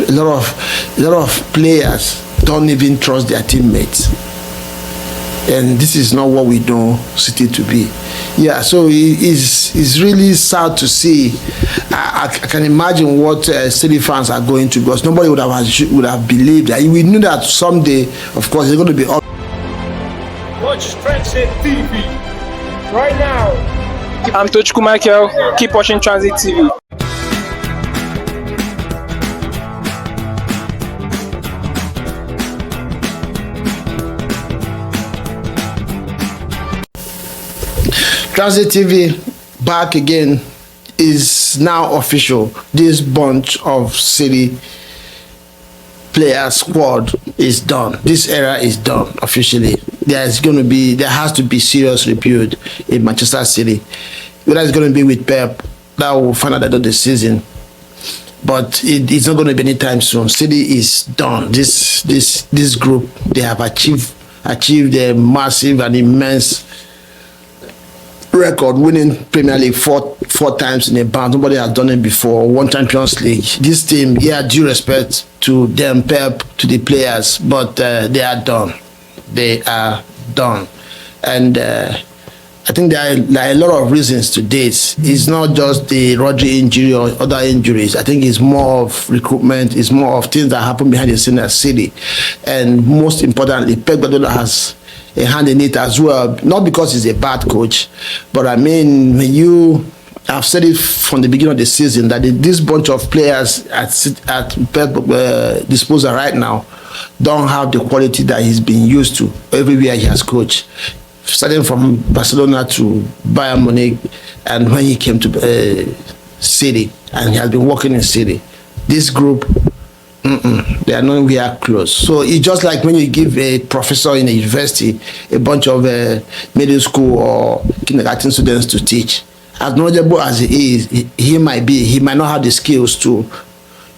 a lot of players don't even trust their teammates, and this is not what we know City to be. Yeah, so it's really sad to see. I can imagine what City fans are going to, because nobody would have believed that. We knew that someday, of course, it's going to be all. Watch Transit TV right now. I'm Tochku Michael. Keep watching Transit TV. Transit TV back again is now official. This bunch of City player squad is done. This era is done officially. There has to be serious rebuild in Manchester City. Whether it's going to be with Pep, that will find out at the end of the season. But it's not going to be anytime soon. City is done. This group, they have achieved a massive and immense record, winning Premier League four times in a bout. Nobody has done it before. One Champions League. This team, due respect to them, Pep, to the players, but they are done. They are done. And I think there are a lot of reasons to this. It's not just the Rodri injury or other injuries. I think it's more of recruitment. It's more of things that happen behind the scene at City. And most importantly, Pep Guardiola has a hand in it as well. Not because he's a bad coach, but I mean, I've said it from the beginning of the season that this bunch of players at Pep disposal right now don't have the quality that he's been used to everywhere he has coached. Starting from Barcelona to Bayern Munich, and when he came to City, and he has been working in City. This group, they are nowhere close. So it's just like when you give a professor in a university a bunch of middle school or kindergarten students to teach. As knowledgeable as he is, he might not have the skills to,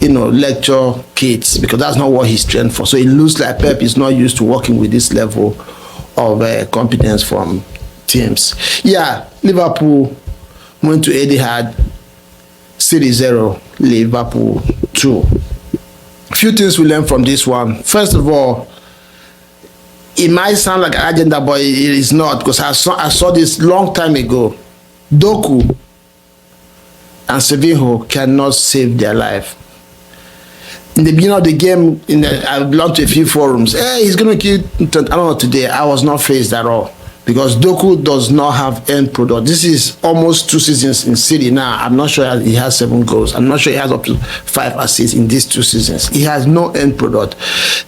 lecture kids, because that's not what he's trained for. So it looks like Pep is not used to working with this level of competence from teams. Yeah, Liverpool went to Etihad, City 0, Liverpool 2. Few things we learned from this one. First of all, it might sound like an agenda, but it is not, because I saw this long time ago. Doku and Sevinho cannot save their life. In the beginning of the game, I belonged to a few forums. Hey, he's going to kill. I don't know, today I was not phased at all, because Doku does not have end product. This is almost 2 seasons in City now. I'm not sure he has 7 goals. I'm not sure he has up to 5 assists in these 2 seasons. He has no end product.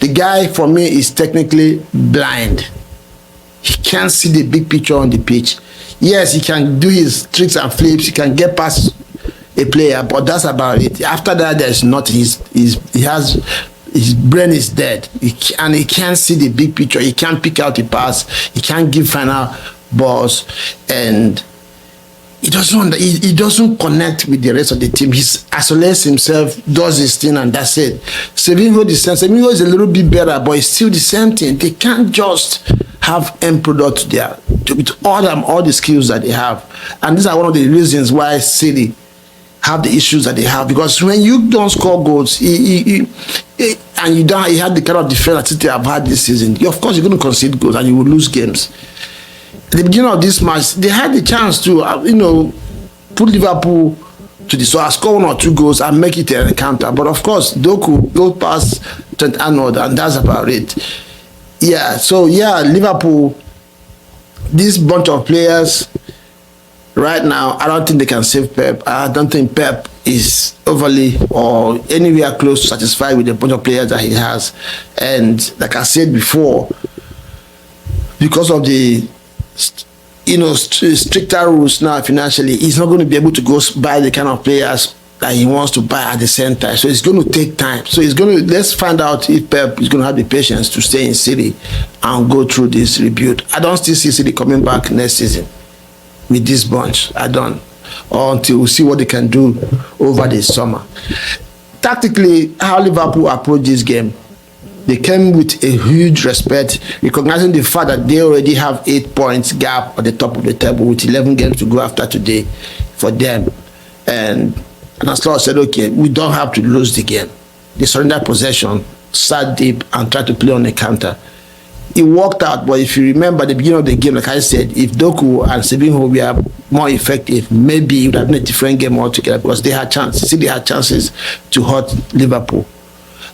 The guy, for me, is technically blind. He can't see the big picture on the pitch. Yes, he can do his tricks and flips. He can get past a player, but that's about it. After that, there's nothing. His brain is dead, and he can't see the big picture. He can't pick out the pass. He can't give final balls, and he doesn't connect with the rest of the team. He isolates himself, does his thing, and that's it. Sevinho the same. Sevinho is a little bit better, but it's still the same thing. They can't just have end product there with all the skills that they have, and these are one of the reasons why City have the issues that they have, because when you don't score goals and you have the kind of defense that City have had this season, of course you're going to concede goals and you will lose games. At the beginning of this match, they had the chance to put Liverpool to the score 1 or 2 goals and make it an encounter, but of course Doku goes past Trent Arnold, and that's about it. Liverpool, this bunch of players right now, I don't think they can save Pep. I don't think Pep is overly or anywhere close to satisfied with the bunch of players that he has. And like I said before, because of the stricter rules now financially, he's not going to be able to go buy the kind of players that he wants to buy at the same time. So it's going to take time. So let's find out if Pep is going to have the patience to stay in City and go through this rebuild. I don't still see City coming back next season with this bunch. I don't, or until we see what they can do over the summer. Tactically, how Liverpool approach this game, they came with a huge respect, recognizing the fact that they already have 8 points gap at the top of the table with 11 games to go after today for them. And as Lord said, okay, we don't have to lose the game. they surrendered possession, sat deep, and tried to play on the counter. It worked out, but if you remember the beginning of the game, like I said, if Doku and Sebinho were more effective, maybe it would have been a different game altogether because they had chances. They had chances to hurt Liverpool.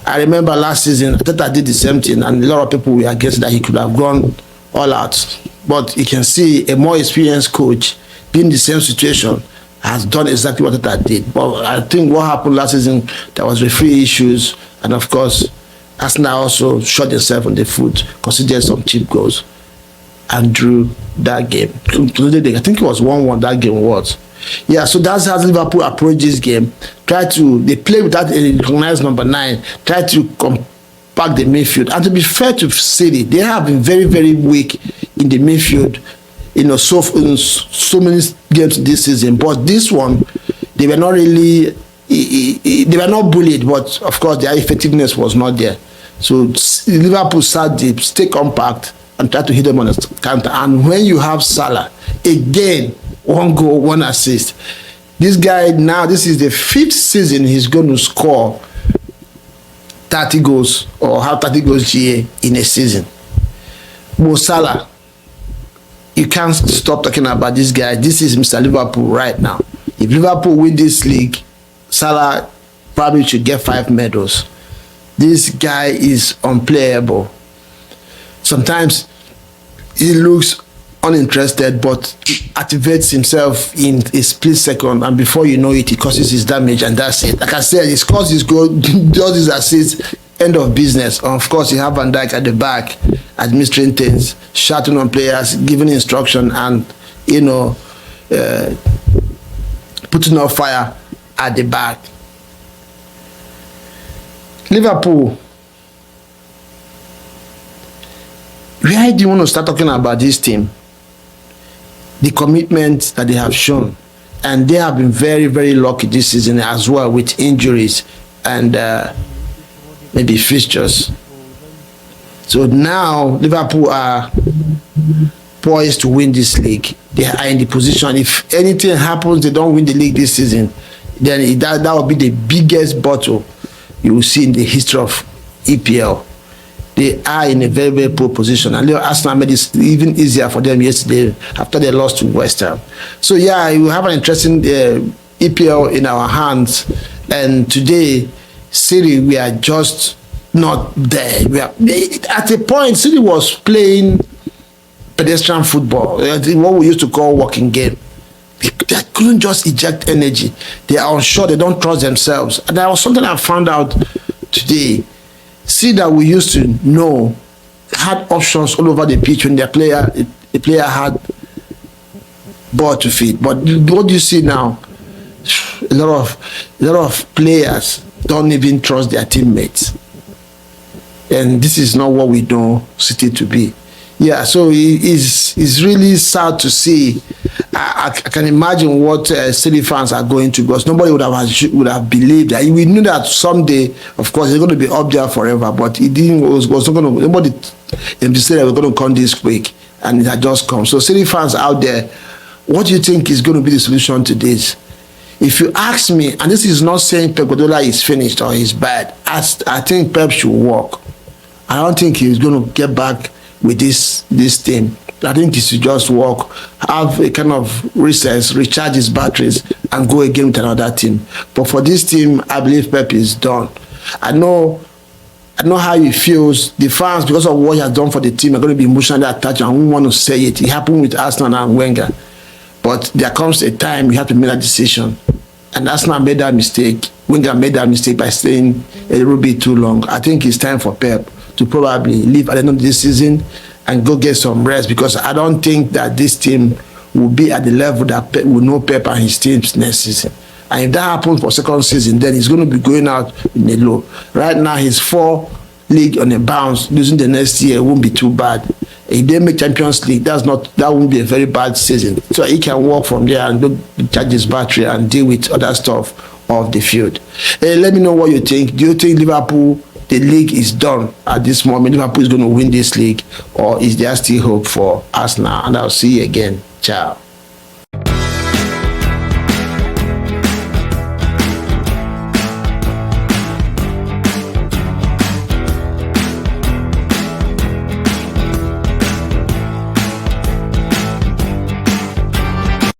I remember last season, Etihad did the same thing, and a lot of people were against that he could have gone all out. But you can see a more experienced coach being in the same situation has done exactly what Etihad did. But I think what happened last season, there was referee issues, and of course, Arsenal also shot themselves on the foot, considered some cheap goals, and drew that game. I think it was 1-1 that game was. Yeah, so that's how Liverpool approach this game. They play without a recognized number 9, try to compact the midfield. And to be fair to City, they have been very, very weak in the midfield, so many games this season. But this one, they were not really, they were not bullied, but of course their effectiveness was not there. So Liverpool sat deep, stay compact, and try to hit them on the counter. And when you have Salah, again, 1 goal, 1 assist. This guy now, this is the 5th season he's going to score 30 goals or have 30 goals GA in a season. Mo Salah, you can't stop talking about this guy. This is Mr. Liverpool right now. If Liverpool win this league, Salah probably should get 5 medals. This guy is unplayable. Sometimes he looks uninterested, but he activates himself in a split second, and before you know it, he causes his damage, and that's it. Like I said, he scores his goal, does his assists, end of business. And of course, you have Van Dijk at the back, administering things, shouting on players, giving instruction, and putting out fire at the back. Liverpool, where do you want to start talking about this team? The commitment that they have shown, and they have been very, very lucky this season as well with injuries and maybe fixtures. So now Liverpool are poised to win this league. They are in the position, if anything happens, they don't win the league this season, then that will be the biggest bottle you will see in the history of EPL. They are in a very, very poor position. And Arsenal made it even easier for them yesterday after they lost to West Ham. So yeah, we have an interesting EPL in our hands. And today, City, we are just not there. At a point, City was playing pedestrian football, what we used to call walking game. They couldn't just eject energy. They are unsure. They don't trust themselves. And there was something I found out today. See that we used to know had options all over the pitch when the player had ball to feed. But what do you see now? A lot of players don't even trust their teammates, and this is not what we know City to be. Yeah, so it's really sad to see. I can imagine what City fans are going to, because nobody would have believed that. We knew that someday, of course, they're going to be up there forever, but it didn't. Was not going to. Nobody anticipated we're going to come this quick, and it had just come. So City fans out there, what do you think is going to be the solution to this? If you ask me, and this is not saying Pep Guardiola is finished or he's bad, I think Pep should walk. I don't think he's going to get back with this team. I think he should just walk, have a kind of recess, recharge his batteries, and go again with another team. But for this team, I believe Pep is done. I know how he feels. The fans, because of what he has done for the team, are going to be emotionally attached, and we want to say it. It happened with Arsenal and Wenger. But there comes a time you have to make that decision. And Arsenal made that mistake. Wenger made that mistake by staying a little bit too long. I think it's time for Pep to probably leave at the end of this season and go get some rest, because I don't think that this team will be at the level that Pep will know Pep and his teams next season. And if that happens for second season, then he's going to be going out in a low. Right now, he's 4 league on a bounce. Losing the next year won't be too bad. If they make Champions League, that won't be a very bad season. So he can walk from there and go charge his battery and deal with other stuff off the field. Let me know what you think. Do you think Liverpool, the league is done at this moment? Liverpool is going to win this league, or is there still hope for Arsenal? And I'll see you again. Ciao.